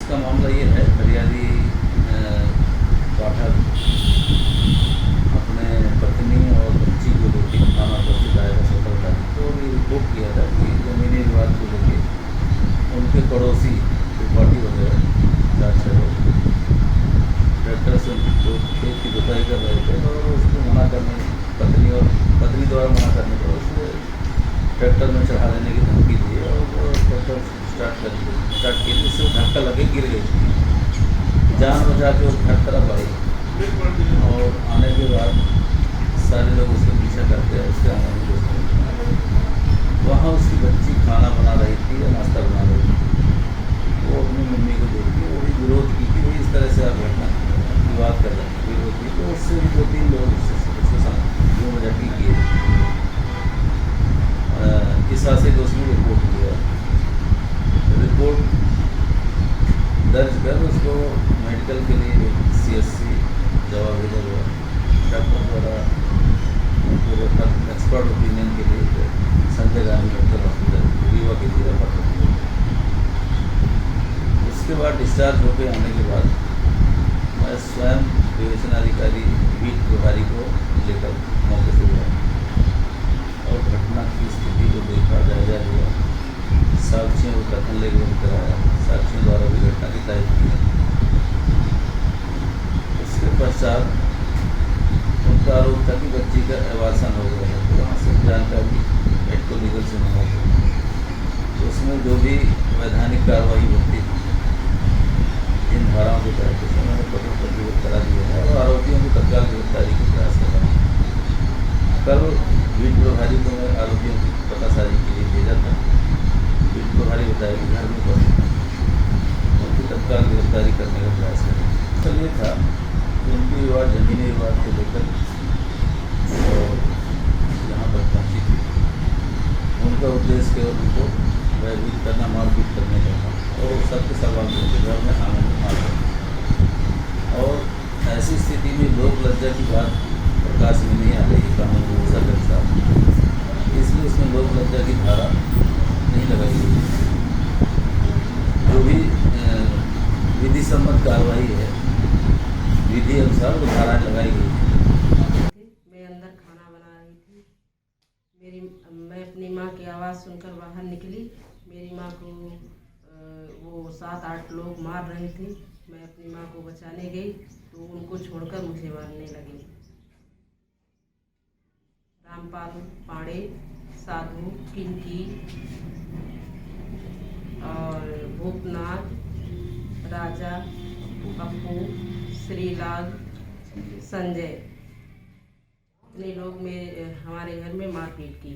इसका मामला ये है, फरियादी पाठक अपने पत्नी और बच्ची को लेकर थाना उपस्थित आएगा 17 तारीख को, और ये रिपोर्ट किया था कि ज़मीनी विवाद को लेकर उनके पड़ोसी त्रिपाठी वगैरह 4-6 लोग ट्रैक्टर से उनको खेत की जुताई कर रहे थे, और उसको मना करने पत्नी द्वारा मना करने पर उसने ट्रैक्टर में चढ़ा देने की धमकी दी, और वो ट्रैक्टर स्टार्ट किए, जिससे वो धक्का लगे गिर गई। जान बचा के वो घर तरफ आई, और आने के बाद सारे लोग उसके पीछा करते हैं, उसके आने में दोस्तों वहाँ उसकी बच्ची खाना बना रही थी या नाश्ता बना रही थी। वो अपनी मम्मी को देख के वो भी विरोध की कि भाई इस तरह से आप घटना विवाद कर रहे हैं, विरोध की, तो उससे भी 2-3 लोग उसके साथ जो मजाकी किए। इस हादसे को उसने रिपोर्ट किया, रिपोर्ट दर्ज कर उसको मेडिकल के लिए CSC जवाब भेजा गया। डॉक्टर द्वारा पूरे एक्सपर्ट ओपिनियन के लिए संजय गांधी मेडिकल हॉस्पिटल रीवा के लिए रेफर कर दिया। उसके बाद डिस्चार्ज होकर आने के बाद मैं स्वयं विवेचनाधिकारी बीट प्रभारी को लेकर मौके से गया और घटना की स्थिति को देखा, जायजा लिया, साक्षियों को कथन लेकर कराया, साक्षियों द्वारा भी घटना की तारीफ की। उसके पश्चात उनका आरोप था कि बच्ची का आवासन हो गया है, तो वहाँ से जानकारी मेडिको लीगल से मंगाई, तो उसमें जो भी वैधानिक कार्रवाई होती थी इन धाराओं के तहत उन्होंने पत्र प्रतिबद्ध करा दिया है, और आरोपियों को तत्काल गिरफ्तारी का प्रयास कर रहा है। कल बीट प्रभारी को मैं आरोपियों की पतासाजी के लिए भेजा था। बीट प्रभारी बताया कि घर में उनकी तत्काल गिरफ्तारी करने का प्रयास करें। असल ये था कि उनकी विवाद जमीनी विवाद को लेकर यहाँ तक पहुँची थी। उनका उद्देश्य केवल उनको भयभीत करना, मारपीट करने का था, और सबके सर्वांग के घर में आनंद आ गया। और ऐसी स्थिति में लोक लज्जा की बात प्रकाश में नहीं आ रही कानून व्यवस्था के साथ, इसलिए उसमें लोक लज्जा की धारा नहीं लगाई गई। जो भी विधि सम्मत कार्रवाई है, विधि अनुसार वो धाराएँ लगाई गई है। मैं अंदर खाना बना रही थी, मैं अपनी माँ की आवाज़ सुनकर बाहर निकली। मेरी माँ को वो 7-8 लोग मार रहे थे। मैं अपनी माँ को बचाने गई तो उनको छोड़कर मुझे मारने लगे। रामपाल पाड़े, साधु, किंकी और भूपनाथ, राजा, पप्पू, श्रीलाल, संजय, इतने लोग हमारे घर में मारपीट की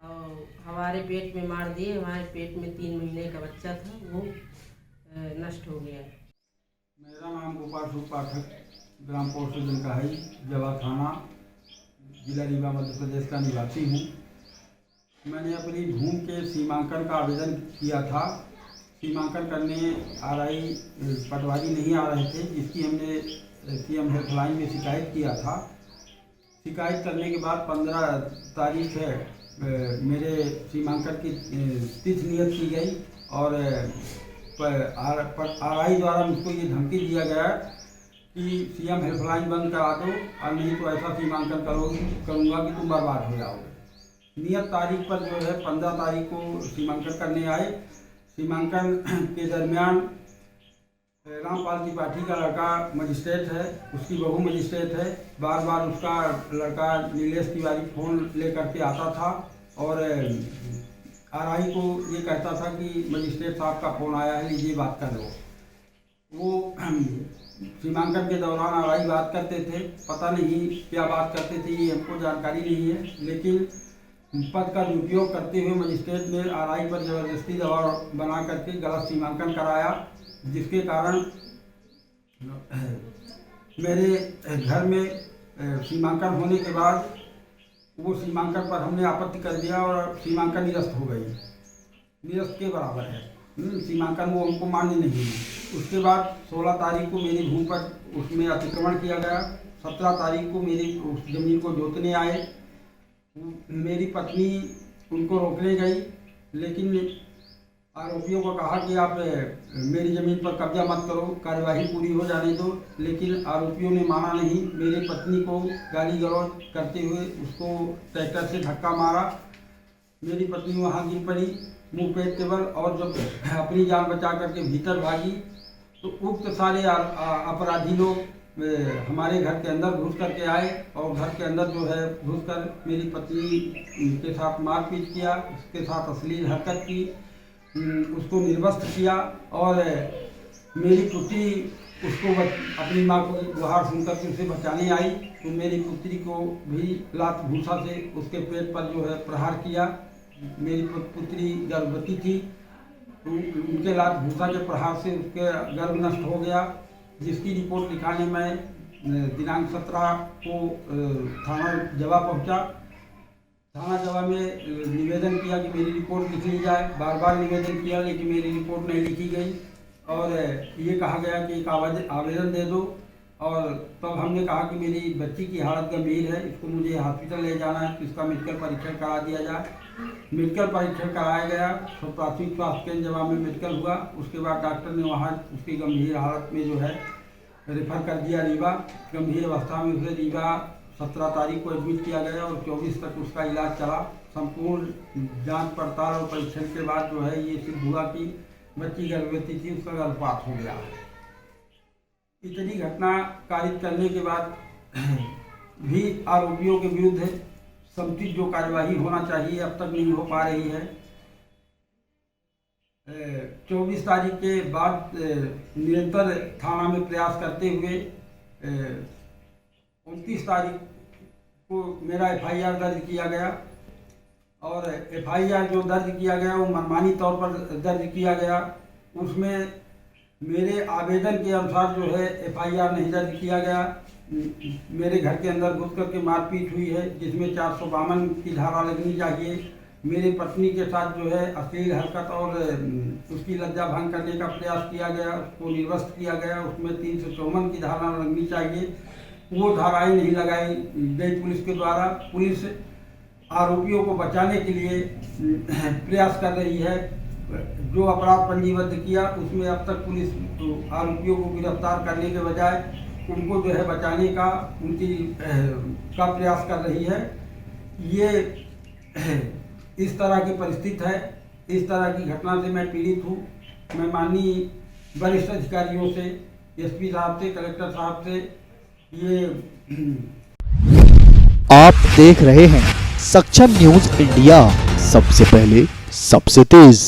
और हमारे पेट में मार दिए। हमारे पेट में 3 महीने का बच्चा था, वो नष्ट हो गया। मेरा नाम गोपाल सूद पाठक, ग्राम पोस्ट जनकाही, जवा थाना, जिला रीवा, मध्य प्रदेश का निवासी हूँ। मैंने अपनी भूमि के सीमांकन का आवेदन किया था। सीमांकन करने RI पटवारी नहीं आ रहे थे, जिसकी हमने CM हेल्पलाइन में शिकायत किया था। शिकायत करने के बाद 15 तारीख है मेरे सीमांकन की तिथि नियत की गई, और RI द्वारा मुझको ये धमकी दिया गया कि CM हेल्पलाइन बंद करा दो, और नहीं तो ऐसा सीमांकन करूँगा कि तुम बर्बाद हो जाओगे। नियत तारीख पर जो है 15 तारीख को सीमांकन करने आए। सीमांकन के दरमियान रामपाल त्रिपाठी का लड़का मजिस्ट्रेट है, उसकी बहू मजिस्ट्रेट है। बार बार उसका लड़का नीलेश तिवारी फ़ोन लेकर के आता था और RI को ये कहता था कि मजिस्ट्रेट साहब का फ़ोन आया है, लीजिए बात कर लो। वो सीमांकन के दौरान RI बात करते थे, पता नहीं क्या बात करते थे, ये हमको जानकारी नहीं है। लेकिन पद का दुरुपयोग करते हुए मजिस्ट्रेट ने RI पर ज़बरदस्ती दबाव बना करके गलत सीमांकन कराया, जिसके कारण मेरे घर में सीमांकन होने के बाद वो सीमांकन पर हमने आपत्ति कर दिया और सीमांकन निरस्त हो गई। निरस्त के बराबर है, सीमांकन वो हमको मान्य नहीं है। उसके बाद 16 तारीख को मेरी भूमि पर उसमें अतिक्रमण किया गया। 17 तारीख को मेरी उस ज़मीन को जोतने आए। मेरी पत्नी उनको रोकने गई, लेकिन आरोपियों को कहा कि आप मेरी ज़मीन पर कब्जा मत करो, कार्यवाही पूरी हो जाने दो, लेकिन आरोपियों ने माना नहीं। मेरी पत्नी को गाली गलौज करते हुए उसको ट्रैक्टर से धक्का मारा। मेरी पत्नी वहाँ गिर पड़ी मुँह पे केवल, और जब अपनी जान बचा करके भीतर भागी तो उक्त सारे अपराधी लोग हमारे घर के अंदर घुस करके आए और घर के अंदर जो है घुसकर मेरी पत्नी के साथ मारपीट किया, उसके साथ अश्लील हरकत की, उसको निर्वस्त्र किया। और मेरी पुत्री उसको अपनी माँ को गुहार सुनकर के उसे बचाने आई तो मेरी पुत्री को भी लात घूसा से उसके पेट पर जो है प्रहार किया। मेरी पुत्री गर्भवती थी तो उनके लात घूसा के प्रहार से उसके गर्भ नष्ट हो गया, जिसकी रिपोर्ट लिखाने में दिनांक 17 को थाना जवा पहुंचा। थाना जवा में निवेदन किया कि मेरी रिपोर्ट लिख ली जाए। बार बार निवेदन किया लेकिन मेरी रिपोर्ट नहीं लिखी गई और ये कहा गया कि एक आवेदन दे दो। और तब हमने कहा कि मेरी बच्ची की हालत गंभीर है, इसको मुझे हॉस्पिटल ले जाना है तो इसका मेडिकल परीक्षण करा दिया जाए। मेडिकल परीक्षण कराया गया तो प्राथमिक स्वास्थ्य केंद्र जवा में मेडिकल हुआ। उसके बाद डॉक्टर ने वहाँ उसकी गंभीर हालत में जो है रेफर कर दिया रीवा। गंभीर अवस्था में उसे रीवा 17 तारीख को एडमिट किया गया और 24 तक उसका इलाज चला। संपूर्ण जांच पड़ताल और परीक्षण के बाद जो है ये सिद्ध हुआ कि बच्ची गर्भवती थी, उसका गर्भपात हो गया। इतनी घटना कारित करने के बाद भी आरोपियों के विरुद्ध समुचित जो कार्यवाही होना चाहिए अब तक नहीं हो पा रही है। 24 तारीख के बाद निरंतर थाना में प्रयास करते हुए 29 तारीख को मेरा FIR दर्ज किया गया और FIR जो दर्ज किया गया वो मनमानी तौर पर दर्ज किया गया। उसमें मेरे आवेदन के अनुसार जो है FIR नहीं दर्ज किया गया। मेरे घर के अंदर घुस करके मारपीट हुई है जिसमें 452 की धारा लगनी चाहिए। मेरी पत्नी के साथ जो है अश्लील हरकत और उसकी लज्जा भंग करने का प्रयास किया गया, उसको निर्वस्त्र किया गया, उसमें 354 की धारा लगनी चाहिए। वो धाराएं नहीं लगाई गई पुलिस के द्वारा। पुलिस आरोपियों को बचाने के लिए प्रयास कर रही है। जो अपराध पंजीबद्ध किया उसमें अब तक पुलिस आरोपियों को गिरफ्तार करने के बजाय उनको जो है बचाने का का प्रयास कर रही है। ये इस तरह की परिस्थिति है। इस तरह की घटना से मैं पीड़ित हूँ। मैं माननीय वरिष्ठ अधिकारियों से, SP साहब से, कलेक्टर साहब से ये आप देख रहे हैं सक्षम न्यूज इंडिया, सबसे पहले सबसे तेज।